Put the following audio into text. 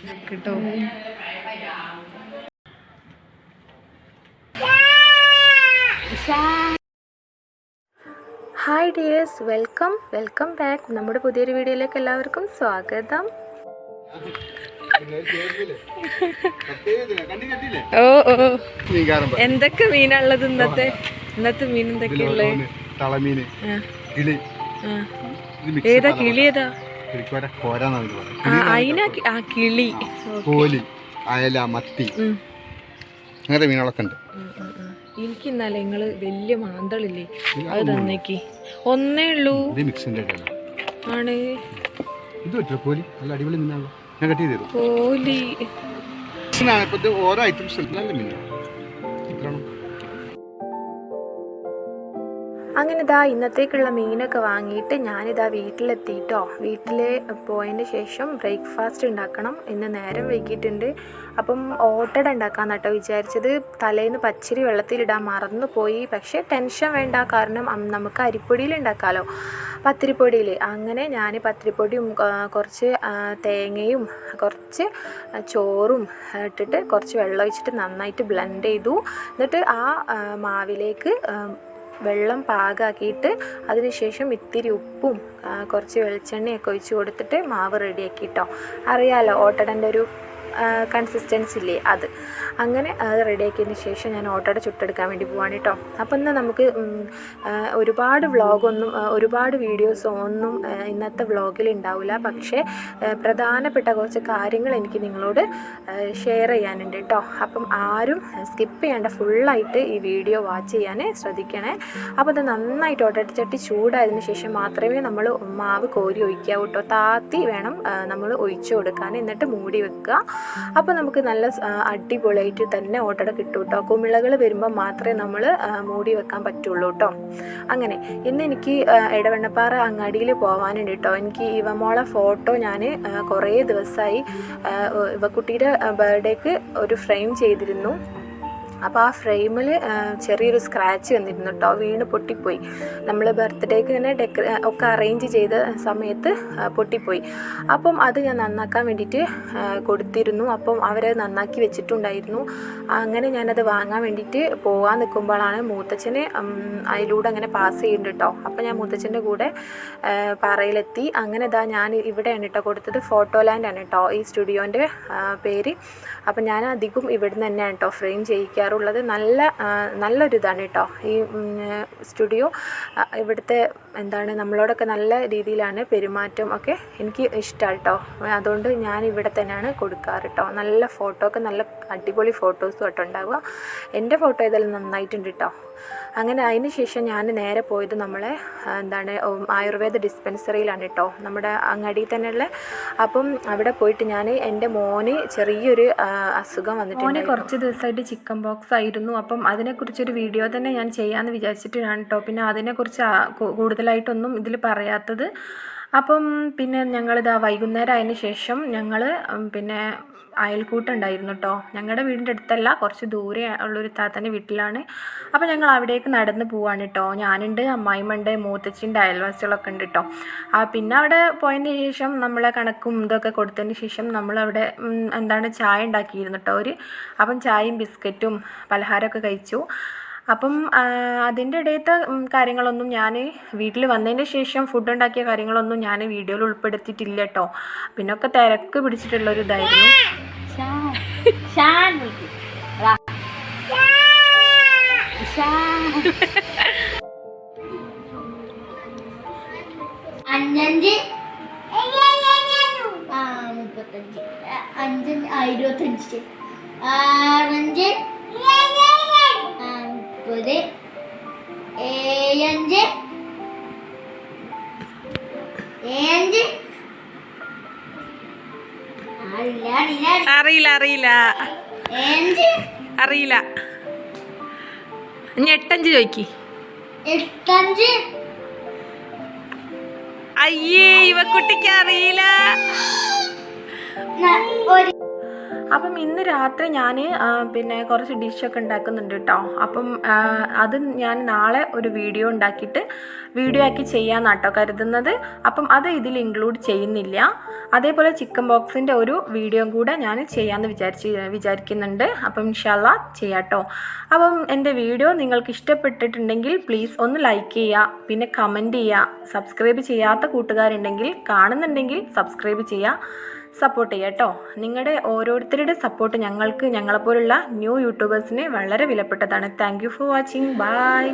കേട്ടോ. Hi dears, welcome back. നമ്മുടെ പുതിയൊരു വീഡിയോയിലേക്ക് എല്ലാവർക്കും സ്വാഗതം. ഓ ഓ, എന്തൊക്കെ മീനുള്ളത് ഇന്നത്തെ മീൻ എന്തൊക്കെയുള്ളത്? ഏതാ കിളി? ഏതാ കിളി? അയല, മത്തി, അങ്ങനത്തെ മീനുകളൊക്കെ ഉണ്ട്. എനിക്ക് ഇന്നലെ നിങ്ങള് വലിയ മാന്തളില്ലേ അത് തന്നേക്ക്. ഒന്നേ ഉള്ളൂ ആണ്. കോലി നല്ല അടിപൊളി മീനാണല്ലോ. ഞാൻ കട്ട് ചെയ്തു. കോലി ഓരോ ഐറ്റംസ് നല്ല മീനാണ്. അങ്ങനെ ഇതാ ഇന്നത്തേക്കുള്ള മീനൊക്കെ വാങ്ങിയിട്ട് ഞാനിതാ വീട്ടിലെത്തിയിട്ടോ. വീട്ടിൽ പോയതിന് ശേഷം ബ്രേക്ക്ഫാസ്റ്റ് ഉണ്ടാക്കണം. ഇന്ന് നേരം വൈകിയിട്ടുണ്ട്. അപ്പം ഓട്ടട ഉണ്ടാക്കാമെന്ന് കേട്ടോ വിചാരിച്ചത്. തലേന്ന് പച്ചരി വെള്ളത്തിലിടാൻ മറന്നു പോയി. പക്ഷേ ടെൻഷൻ വേണ്ട, കാരണം നമുക്ക് അരിപ്പൊടിയിൽ ഉണ്ടാക്കാമല്ലോ, പത്തിരിപ്പൊടിയിൽ. അങ്ങനെ ഞാൻ പത്തിരിപ്പൊടിയും കുറച്ച് തേങ്ങയും കുറച്ച് ചോറും ഇട്ടിട്ട് കുറച്ച് വെള്ളം ഒഴിച്ചിട്ട് നന്നായിട്ട് ബ്ലെൻഡ് ചെയ്തു. എന്നിട്ട് ആ മാവിലേക്ക് വെള്ളം പാകാക്കിയിട്ട് അതിനുശേഷം ഇത്തിരി ഉപ്പും കുറച്ച് വെളിച്ചെണ്ണയൊക്കെ ഒഴിച്ച് കൊടുത്തിട്ട് മാവ് റെഡിയാക്കിയിട്ടോ. അറിയാമല്ലോ ഓട്ടടൻ്റെ ഒരു കൺസിസ്റ്റൻസി ഇല്ലേ, അത് അങ്ങനെ അത് റെഡിയാക്കിയതിന് ശേഷം ഞാൻ ഓട്ടട ചുട്ടെടുക്കാൻ വേണ്ടി പോവാണ് കേട്ടോ. അപ്പം ഇന്ന് നമുക്ക് ഒരുപാട് ഒരുപാട് വീഡിയോസോ ഒന്നും ഇന്നത്തെ വ്ളോഗിൽ ഉണ്ടാവില്ല. പക്ഷേ പ്രധാനപ്പെട്ട കുറച്ച് കാര്യങ്ങൾ എനിക്ക് നിങ്ങളോട് ഷെയർ ചെയ്യാനുണ്ട് കേട്ടോ. അപ്പം ആരും സ്കിപ്പ് ചെയ്യേണ്ട, ഫുള്ളായിട്ട് ഈ വീഡിയോ വാച്ച് ചെയ്യാൻ ശ്രദ്ധിക്കണേ. അപ്പോൾ അത് നന്നായിട്ട് ഓട്ടടച്ചട്ടി ചൂടായതിനു ശേഷം മാത്രമേ നമ്മൾ മാവ് കോരി ഒഴിക്കാവൂ കേട്ടോ. താത്തി വേണം നമ്മൾ ഒഴിച്ചു കൊടുക്കാൻ, എന്നിട്ട് മൂടി വെക്കുക. അപ്പോൾ നമുക്ക് നല്ല അടിപൊളിയായിട്ട് തന്നെ ഓട്ടട കിട്ടും കേട്ടോ. കുമിളകൾ വരുമ്പോൾ മാത്രമേ നമ്മൾ മൂടി വെക്കാൻ പറ്റുള്ളൂ കേട്ടോ. അങ്ങനെ ഇന്ന് എനിക്ക് എടവണ്ണപ്പാറ അങ്ങാടിയിൽ പോകാനുണ്ട് കേട്ടോ. എനിക്ക് ഇവമോളെ ഫോട്ടോ ഞാൻ കുറേ ദിവസമായി ഇവക്കുട്ടിയുടെ ബർത്ത്ഡേക്ക് ഒരു ഫ്രെയിം ചെയ്തിരുന്നു. അപ്പോൾ ആ ഫ്രെയിമിൽ ചെറിയൊരു സ്ക്രാച്ച് വന്നിരുന്നു കേട്ടോ, വീണ് പൊട്ടിപ്പോയി. നമ്മൾ ബർത്ത്ഡേക്ക് തന്നെ ഒക്കെ അറേഞ്ച് ചെയ്ത സമയത്ത് പൊട്ടിപ്പോയി. അപ്പം അത് ഞാൻ നന്നാക്കാൻ വേണ്ടിയിട്ട് കൊടുത്തിരുന്നു. അപ്പം അവരത് നന്നാക്കി വെച്ചിട്ടുണ്ടായിരുന്നു. അങ്ങനെ ഞാനത് വാങ്ങാൻ വേണ്ടിയിട്ട് പോകാൻ നിൽക്കുമ്പോഴാണ് മൂത്തച്ഛന് അതിലൂടെ അങ്ങനെ പാസ് ചെയ്യുന്നുണ്ട് കേട്ടോ. അപ്പം ഞാൻ മൂത്തച്ഛൻ്റെ കൂടെ പാറയിലെത്തി. അങ്ങനെ ഇതാ ഞാൻ ഇവിടെയാണ് കേട്ടോ കൊടുത്തത്. ഫോട്ടോ ലാൻഡാണ് കേട്ടോ ഈ സ്റ്റുഡിയോൻ്റെ പേര്. അപ്പം ഞാൻ അധികം ഇവിടുന്ന് തന്നെയാണ് കേട്ടോ ഫ്രെയിം ചെയ്യിക്കാറുള്ളത്. നല്ലൊരു ഇതാണ് കേട്ടോ ഈ സ്റ്റുഡിയോ. ഇവിടുത്തെ നമ്മളോടൊക്കെ നല്ല രീതിയിലാണ് പെരുമാറ്റം ഒക്കെ. എനിക്ക് ഇഷ്ടമാണ് കേട്ടോ. അതുകൊണ്ട് ഞാൻ ഇവിടെ തന്നെയാണ് കൊടുക്കാറ് കേട്ടോ. നല്ല നല്ല അടിപൊളി ഫോട്ടോസും കേട്ടോ ഉണ്ടാവുക. എൻ്റെ ഫോട്ടോ ഏതായാലും നന്നായിട്ടുണ്ട് കേട്ടോ. അങ്ങനെ അതിന് ശേഷം ഞാൻ നേരെ പോയത് നമ്മളെ ആയുർവേദ ഡിസ്പെൻസറിയിലാണ് കേട്ടോ, നമ്മുടെ അങ്ങാടിയിൽ തന്നെയുള്ള. അപ്പം അവിടെ പോയിട്ട് ഞാൻ എൻ്റെ മോന് ചെറിയൊരു അസുഖം വന്നിട്ടുണ്ട്. മോന് കുറച്ച് ദിവസമായിട്ട് ചിക്കൻ ബോക്സ് ആയിരുന്നു. അപ്പം അതിനെക്കുറിച്ചൊരു വീഡിയോ തന്നെ ഞാൻ ചെയ്യാമെന്ന് വിചാരിച്ചിട്ടാണ് കേട്ടോ. പിന്നെ അതിനെക്കുറിച്ച് കൂടുതലായിട്ടൊന്നും ഇതിൽ പറയാത്തത്. അപ്പം പിന്നെ ഞങ്ങളിതാ വൈകുന്നേരം ആയതിന് ശേഷം ഞങ്ങൾ പിന്നെ അയൽക്കൂട്ടുണ്ടായിരുന്നു കേട്ടോ. ഞങ്ങളുടെ വീടിൻ്റെ അടുത്തല്ല, കുറച്ച് ദൂരെ ഉള്ളൊരു താത്തൻ്റെ വീട്ടിലാണ്. അപ്പോൾ ഞങ്ങൾ അവിടേക്ക് നടന്ന് പോവാണ് കേട്ടോ. ഞാനുണ്ട്, അമ്മായിമ്മണ്ട്, മൂത്തച്ഛൻ്റെ അയൽവാസികളൊക്കെ ഉണ്ട് കേട്ടോ. പിന്നെ അവിടെ പോയതിന് ശേഷം നമ്മളെ കണക്കും ഇതൊക്കെ കൊടുത്തതിന് ശേഷം നമ്മളവിടെ ചായ ഉണ്ടാക്കിയിരുന്നു കേട്ടോ അപ്പം ചായയും ബിസ്ക്കറ്റും പലഹാരമൊക്കെ കഴിച്ചു. അപ്പം അതിൻ്റെ ഇടയത്തെ കാര്യങ്ങളൊന്നും ഞാൻ വീട്ടിൽ വന്നതിന് ശേഷം ഫുഡ് ഉണ്ടാക്കിയ കാര്യങ്ങളൊന്നും ഞാൻ വീഡിയോയിൽ ഉൾപ്പെടുത്തിയിട്ടില്ല കേട്ടോ. പിന്നൊക്കെ തിരക്ക് പിടിച്ചിട്ടുള്ളൊരു ഇതായിരുന്നു. അറിയില്ല. ഇനി 8-5 ചോദിക്കി. അയ്യേ, ഇവക്കുട്ടിക്ക് അറിയില്ല. അപ്പം ഇന്ന് രാത്രി ഞാൻ പിന്നെ കുറച്ച് ഡിഷൊക്കെ ഉണ്ടാക്കുന്നുണ്ട് കേട്ടോ. അപ്പം അത് ഞാൻ നാളെ ഒരു വീഡിയോ ഉണ്ടാക്കിയിട്ട് വീഡിയോ ആക്കി ചെയ്യാമെന്നാണ് കേട്ടോ കരുതുന്നത്. അപ്പം അത് ഇതിൽ ഇൻക്ലൂഡ് ചെയ്യുന്നില്ല. അതേപോലെ ചിക്കൻ ബോക്സിൻ്റെ ഒരു വീഡിയോ കൂടെ ഞാൻ ചെയ്യാമെന്ന് വിചാരിക്കുന്നുണ്ട്. അപ്പം ഇൻഷാ അല്ലാ ചെയ്യാം കേട്ടോ. അപ്പം എൻ്റെ വീഡിയോ നിങ്ങൾക്ക് ഇഷ്ടപ്പെട്ടിട്ടുണ്ടെങ്കിൽ പ്ലീസ് ഒന്ന് ലൈക്ക് ചെയ്യുക, പിന്നെ കമൻറ്റ് ചെയ്യുക. സബ്സ്ക്രൈബ് ചെയ്യാത്ത കൂട്ടുകാരുണ്ടെങ്കിൽ കാണുന്നുണ്ടെങ്കിൽ സബ്സ്ക്രൈബ് ചെയ്യുക, സപ്പോർട്ട് ചെയ്യുക കേട്ടോ. നിങ്ങളുടെ ഓരോരുത്തരുടെ സപ്പോർട്ട് ഞങ്ങളെപ്പോലുള്ള ന്യൂ യൂട്യൂബേഴ്സിന് വളരെ വിലപ്പെട്ടതാണ്. Thank you for watching. By.